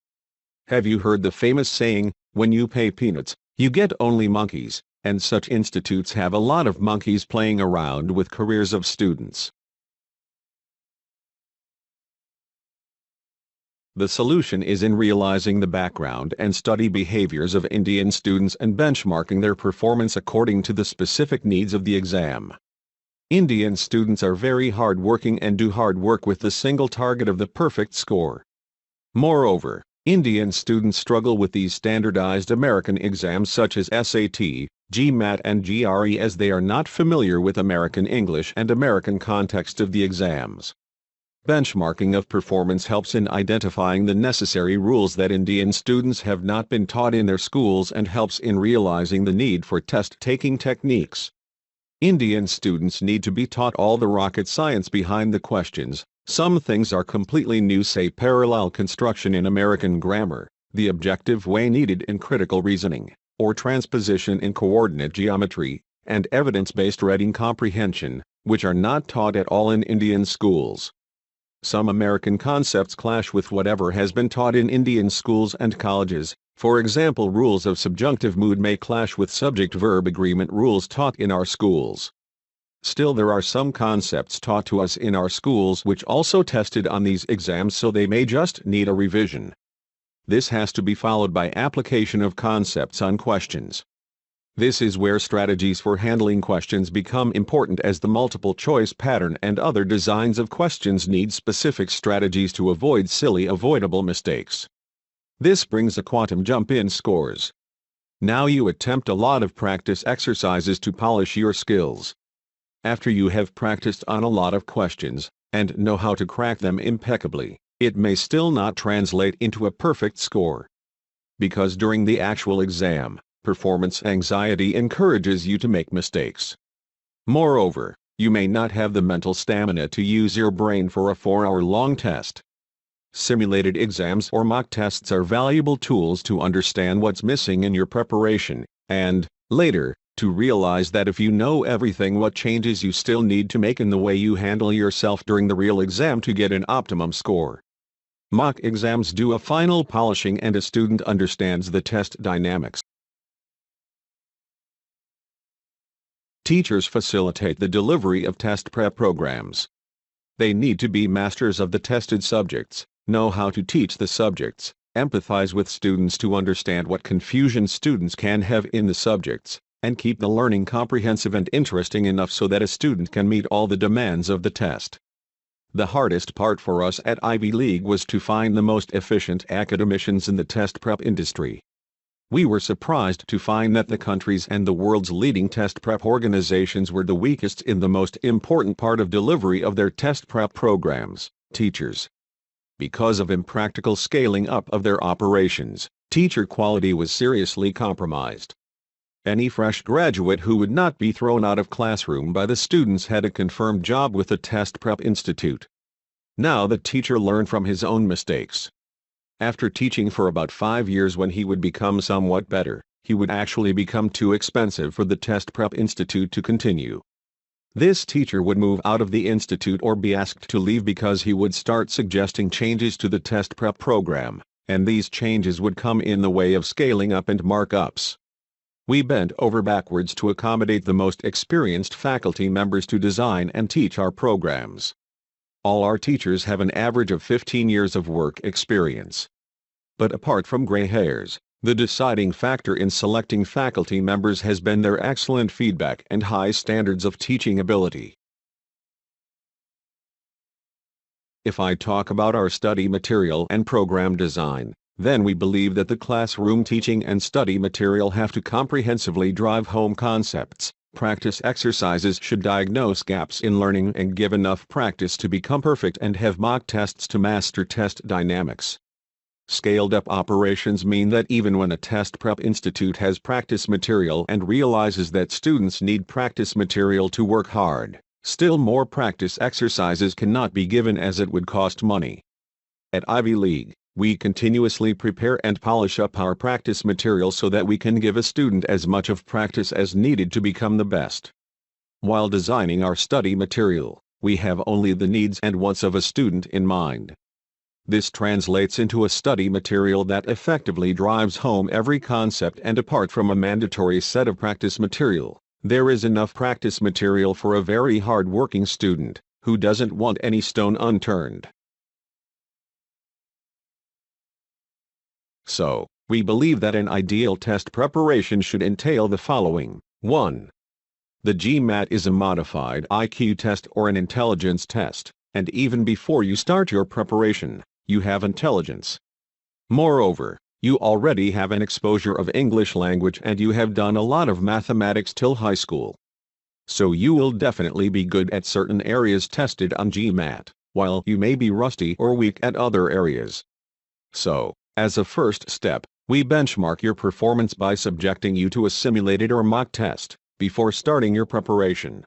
Have you heard the famous saying, "When you pay peanuts, you get only monkeys," and such institutes have a lot of monkeys playing around with careers of students. The solution is in realizing the background and study behaviors of Indian students and benchmarking their performance according to the specific needs of the exam. Indian students are very hard-working and do hard work with the single target of the perfect score. Moreover, Indian students struggle with these standardized American exams such as SAT, GMAT and GRE as they are not familiar with American English and American context of the exams. Benchmarking of performance helps in identifying the necessary rules that Indian students have not been taught in their schools and helps in realizing the need for test-taking techniques. Indian students need to be taught all the rocket science behind the questions. Some things are completely new, say parallel construction in American grammar, the objective way needed in critical reasoning, or transposition in coordinate geometry, and evidence-based reading comprehension, which are not taught at all in Indian schools. Some American concepts clash with whatever has been taught in Indian schools and colleges. For example, rules of subjunctive mood may clash with subject-verb agreement rules taught in our schools. Still, there are some concepts taught to us in our schools which also tested on these exams, so they may just need a revision. This has to be followed by application of concepts on questions. This is where strategies for handling questions become important, as the multiple choice pattern and other designs of questions need specific strategies to avoid silly avoidable mistakes. This brings a quantum jump in scores. Now you attempt a lot of practice exercises to polish your skills. After you have practiced on a lot of questions, and know how to crack them impeccably, it may still not translate into a perfect score. Because during the actual exam, performance anxiety encourages you to make mistakes. Moreover, you may not have the mental stamina to use your brain for a 4-hour-long test. Simulated exams or mock tests are valuable tools to understand what's missing in your preparation, and, later, to realize that if you know everything, what changes you still need to make in the way you handle yourself during the real exam to get an optimum score. Mock exams do a final polishing and a student understands the test dynamics. Teachers facilitate the delivery of test prep programs. They need to be masters of the tested subjects, know how to teach the subjects, empathize with students to understand what confusion students can have in the subjects, and keep the learning comprehensive and interesting enough so that a student can meet all the demands of the test. The hardest part for us at Ivy League was to find the most efficient academicians in the test prep industry. We were surprised to find that the country's and the world's leading test prep organizations were the weakest in the most important part of delivery of their test prep programs, teachers. Because of impractical scaling up of their operations, teacher quality was seriously compromised. Any fresh graduate who would not be thrown out of classroom by the students had a confirmed job with the test prep institute. Now the teacher learned from his own mistakes. After teaching for about 5 years, when he would become somewhat better, he would actually become too expensive for the test prep institute to continue. This teacher would move out of the institute or be asked to leave because he would start suggesting changes to the test prep program, and these changes would come in the way of scaling up and markups. We bent over backwards to accommodate the most experienced faculty members to design and teach our programs. All our teachers have an average of 15 years of work experience. But apart from gray hairs, the deciding factor in selecting faculty members has been their excellent feedback and high standards of teaching ability. If I talk about our study material and program design, then we believe that the classroom teaching and study material have to comprehensively drive home concepts. Practice exercises should diagnose gaps in learning and give enough practice to become perfect, and have mock tests to master test dynamics. Scaled-up operations mean that even when a test prep institute has practice material and realizes that students need practice material to work hard, still more practice exercises cannot be given, as it would cost money. At IvyLeague, we continuously prepare and polish up our practice material so that we can give a student as much of practice as needed to become the best. While designing our study material, we have only the needs and wants of a student in mind. This translates into a study material that effectively drives home every concept, and apart from a mandatory set of practice material, there is enough practice material for a very hard-working student who doesn't want any stone unturned. So, we believe that an ideal test preparation should entail the following. 1. The GMAT is a modified IQ test or an intelligence test, and even before you start your preparation, you have intelligence. Moreover, you already have an exposure of English language and you have done a lot of mathematics till high school. So you will definitely be good at certain areas tested on GMAT, while you may be rusty or weak at other areas. So, as a first step, we benchmark your performance by subjecting you to a simulated or mock test before starting your preparation.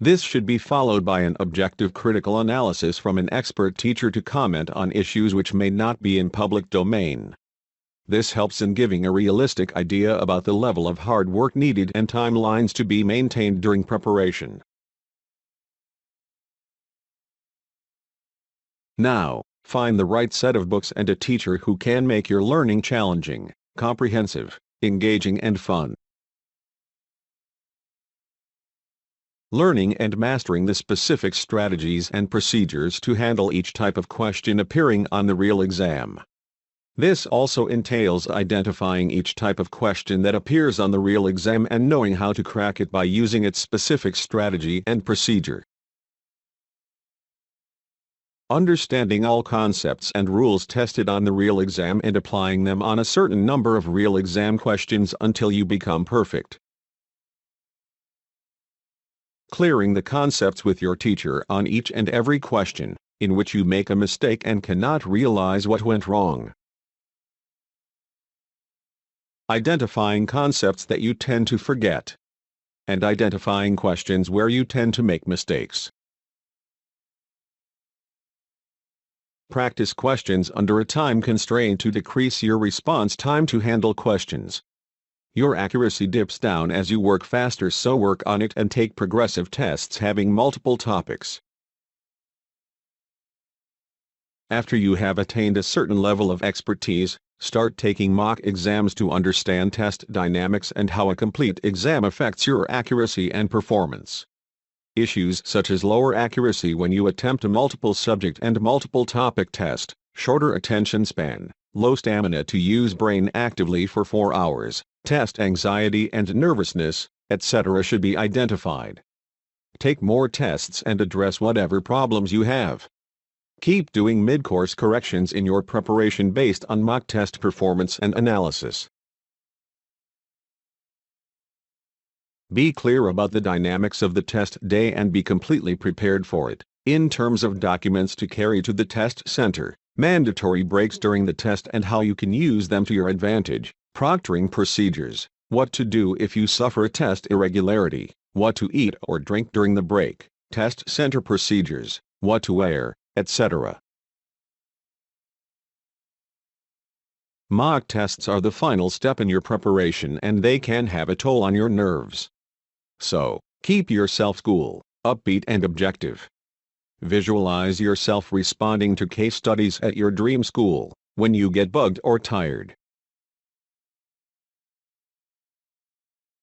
This should be followed by an objective critical analysis from an expert teacher to comment on issues which may not be in public domain. This helps in giving a realistic idea about the level of hard work needed and timelines to be maintained during preparation. Now, find the right set of books and a teacher who can make your learning challenging, comprehensive, engaging and fun. Learning and mastering the specific strategies and procedures to handle each type of question appearing on the real exam. This also entails identifying each type of question that appears on the real exam and knowing how to crack it by using its specific strategy and procedure. Understanding all concepts and rules tested on the real exam and applying them on a certain number of real exam questions until you become perfect. Clearing the concepts with your teacher on each and every question, in which you make a mistake and cannot realize what went wrong. Identifying concepts that you tend to forget. And identifying questions where you tend to make mistakes. Practice questions under a time constraint to decrease your response time to handle questions. Your accuracy dips down as you work faster, so work on it and take progressive tests having multiple topics. After you have attained a certain level of expertise, start taking mock exams to understand test dynamics and how a complete exam affects your accuracy and performance. Issues such as lower accuracy when you attempt a multiple subject and multiple topic test, shorter attention span, low stamina to use brain actively for 4 hours, test anxiety and nervousness, etc. should be identified. Take more tests and address whatever problems you have. Keep doing mid-course corrections in your preparation based on mock test performance and analysis. Be clear about the dynamics of the test day and be completely prepared for it, in terms of documents to carry to the test center, mandatory breaks during the test and how you can use them to your advantage, proctoring procedures, what to do if you suffer a test irregularity, what to eat or drink during the break, test center procedures, what to wear, etc. Mock tests are the final step in your preparation and they can have a toll on your nerves. So, keep yourself cool, upbeat and objective. Visualize yourself responding to case studies at your dream school, when you get bugged or tired.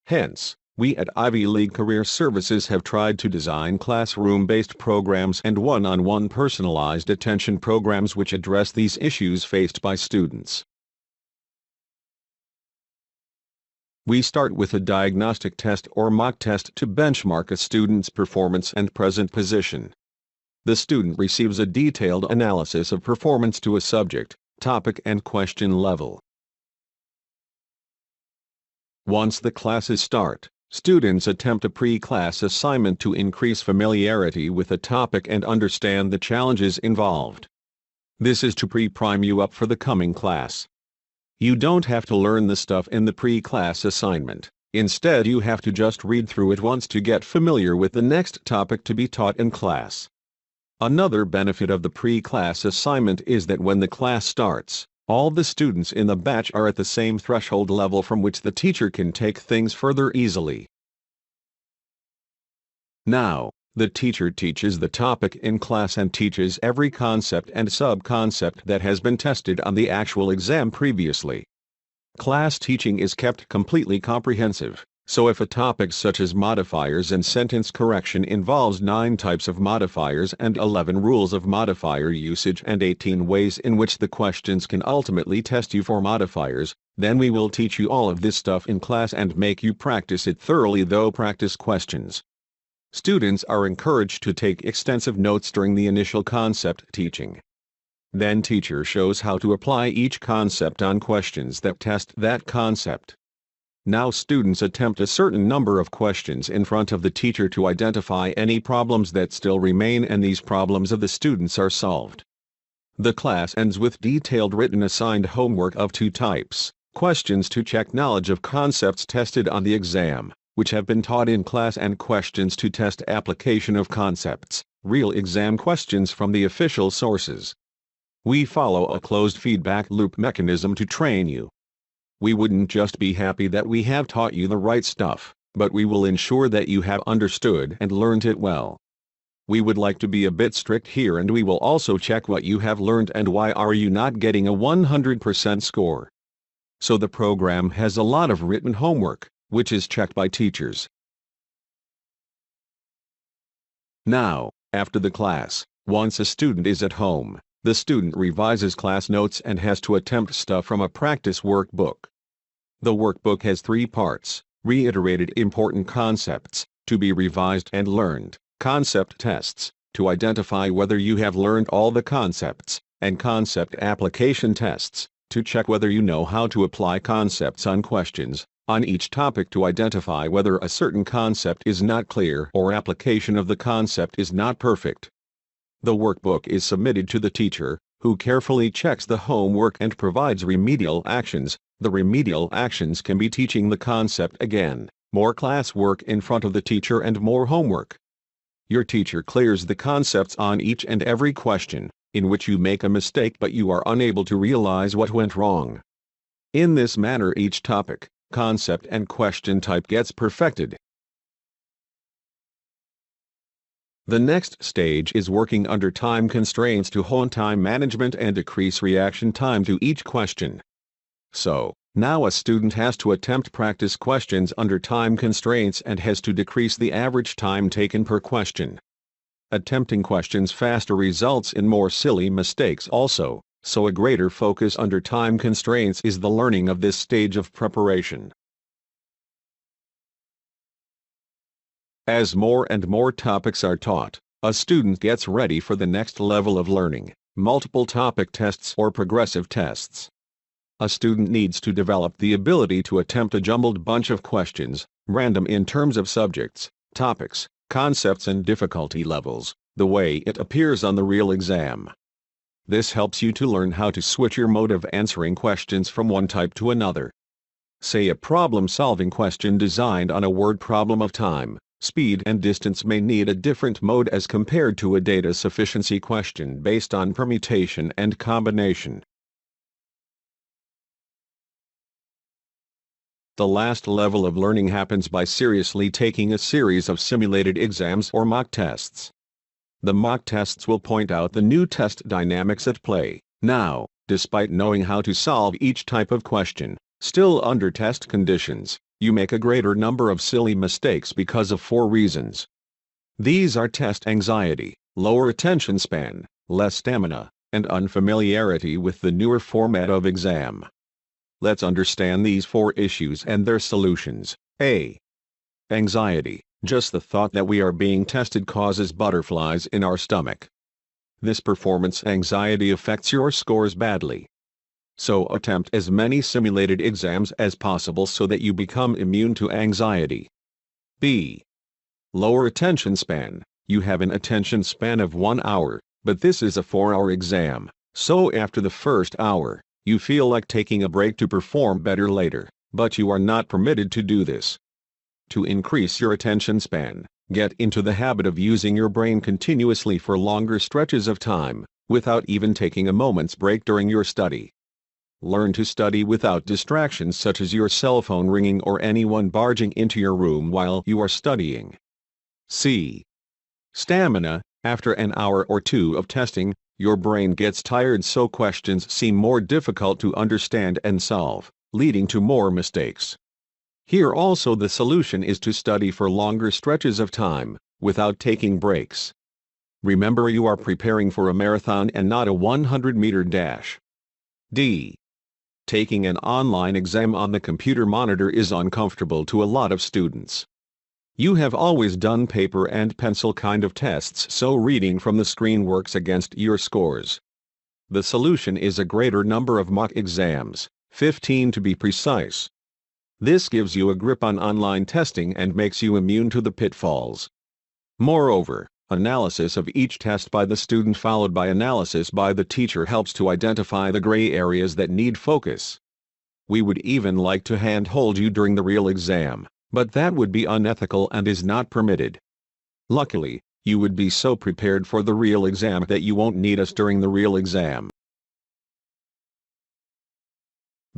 Hence, we at IvyLeague Career Services have tried to design classroom-based programs and one-on-one personalized attention programs which address these issues faced by students. We start with a diagnostic test or mock test to benchmark a student's performance and present position. The student receives a detailed analysis of performance to a subject, topic and question level. Once the classes start, students attempt a pre-class assignment to increase familiarity with a topic and understand the challenges involved. This is to pre-prime you up for the coming class. You don't have to learn the stuff in the pre-class assignment. Instead, you have to just read through it once to get familiar with the next topic to be taught in class. Another benefit of the pre-class assignment is that when the class starts, all the students in the batch are at the same threshold level from which the teacher can take things further easily. Now, the teacher teaches the topic in class and teaches every concept and sub-concept that has been tested on the actual exam previously. Class teaching is kept completely comprehensive, so if a topic such as modifiers and sentence correction involves 9 types of modifiers and 11 rules of modifier usage and 18 ways in which the questions can ultimately test you for modifiers, then we will teach you all of this stuff in class and make you practice it thoroughly through practice questions. Students are encouraged to take extensive notes during the initial concept teaching. Then teacher shows how to apply each concept on questions that test that concept. Now students attempt a certain number of questions in front of the teacher to identify any problems that still remain, and these problems of the students are solved. The class ends with detailed written assigned homework of 2 types: questions to check knowledge of concepts tested on the exam, which have been taught in class, and questions to test application of concepts, real exam questions from the official sources. We follow a closed feedback loop mechanism to train you. We wouldn't just be happy that we have taught you the right stuff, but we will ensure that you have understood and learned it well. We would like to be a bit strict here, and we will also check what you have learned and why are you not getting a 100% score. So the program has a lot of written homework, which is checked by teachers. Now, after the class, once a student is at home, the student revises class notes and has to attempt stuff from a practice workbook. The workbook has 3 parts: reiterated important concepts, to be revised and learned, concept tests, to identify whether you have learned all the concepts, and concept application tests, to check whether you know how to apply concepts on questions on each topic to identify whether a certain concept is not clear or application of the concept is not perfect. The workbook is submitted to the teacher, who carefully checks the homework and provides remedial actions. The remedial actions can be teaching the concept again, more classwork in front of the teacher, and more homework. Your teacher clears the concepts on each and every question, in which you make a mistake but you are unable to realize what went wrong. In this manner each topic, concept and question type gets perfected. The next stage is working under time constraints to hone time management and decrease reaction time to each question. So, now a student has to attempt practice questions under time constraints and has to decrease the average time taken per question. Attempting questions faster results in more silly mistakes also, so a greater focus under time constraints is the learning of this stage of preparation. As more and more topics are taught, a student gets ready for the next level of learning, multiple topic tests or progressive tests. A student needs to develop the ability to attempt a jumbled bunch of questions, random in terms of subjects, topics, concepts and difficulty levels, the way it appears on the real exam. This helps you to learn how to switch your mode of answering questions from one type to another. Say a problem-solving question designed on a word problem of time, Speed and distance may need a different mode as compared to a data sufficiency question based on permutation and combination. The last level of learning happens by seriously taking a series of simulated exams or mock tests. The mock tests will point out the new test dynamics at play. Now, despite knowing how to solve each type of question, still under test conditions, you make a greater number of silly mistakes because of 4 reasons. These are test anxiety, lower attention span, less stamina, and unfamiliarity with the newer format of exam. Let's understand these 4 issues and their solutions. A. Anxiety. Just the thought that we are being tested causes butterflies in our stomach. This performance anxiety affects your scores badly. So attempt as many simulated exams as possible so that you become immune to anxiety. B. Lower attention span. You have an attention span of 1 hour, but this is a 4-hour exam, so after the first hour, you feel like taking a break to perform better later, but you are not permitted to do this. To increase your attention span, get into the habit of using your brain continuously for longer stretches of time, without even taking a moment's break during your study. Learn to study without distractions such as your cell phone ringing or anyone barging into your room while you are studying. C. Stamina. After an hour or 2 of testing, your brain gets tired, so questions seem more difficult to understand and solve, leading to more mistakes. Here also the solution is to study for longer stretches of time, without taking breaks. Remember, you are preparing for a marathon and not a 100-meter dash. D. Taking an online exam on the computer monitor is uncomfortable to a lot of students. You have always done paper and pencil kind of tests, so reading from the screen works against your scores. The solution is a greater number of mock exams, 15 to be precise. This gives you a grip on online testing and makes you immune to the pitfalls. Moreover, analysis of each test by the student followed by analysis by the teacher helps to identify the gray areas that need focus. We would even like to handhold you during the real exam, but that would be unethical and is not permitted. Luckily, you would be so prepared for the real exam that you won't need us during the real exam.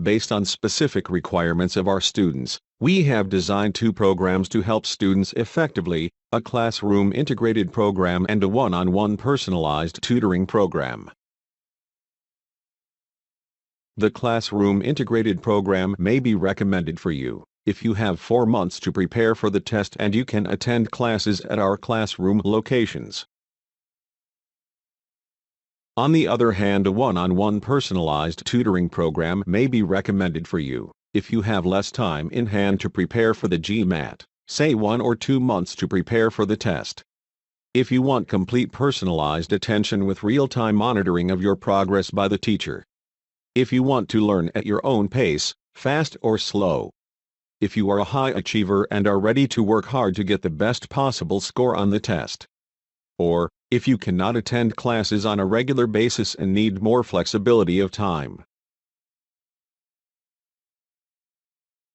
Based on specific requirements of our students, we have designed 2 programs to help students effectively: a classroom integrated program and a one-on-one personalized tutoring program. The classroom integrated program may be recommended for you if you have 4 months to prepare for the test and you can attend classes at our classroom locations. On the other hand, a one-on-one personalized tutoring program may be recommended for you if you have less time in hand to prepare for the GMAT, say 1 or 2 months to prepare for the test. If you want complete personalized attention with real-time monitoring of your progress by the teacher. If you want to learn at your own pace, fast or slow. If you are a high achiever and are ready to work hard to get the best possible score on the test. Or, if you cannot attend classes on a regular basis and need more flexibility of time.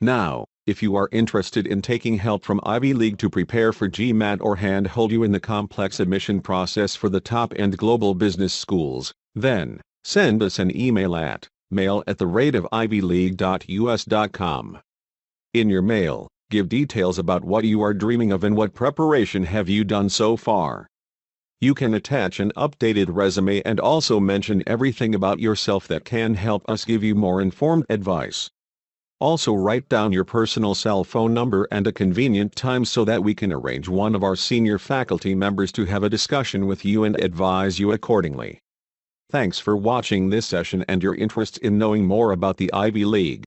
Now, if you are interested in taking help from IvyLeague to prepare for GMAT or handhold you in the complex admission process for the top-end global business schools, then send us an email at mail@ivyleague.us.com. In your mail, give details about what you are dreaming of and what preparation have you done so far. You can attach an updated resume and also mention everything about yourself that can help us give you more informed advice. Also write down your personal cell phone number and a convenient time so that we can arrange one of our senior faculty members to have a discussion with you and advise you accordingly. Thanks for watching this session and your interest in knowing more about the Ivy League.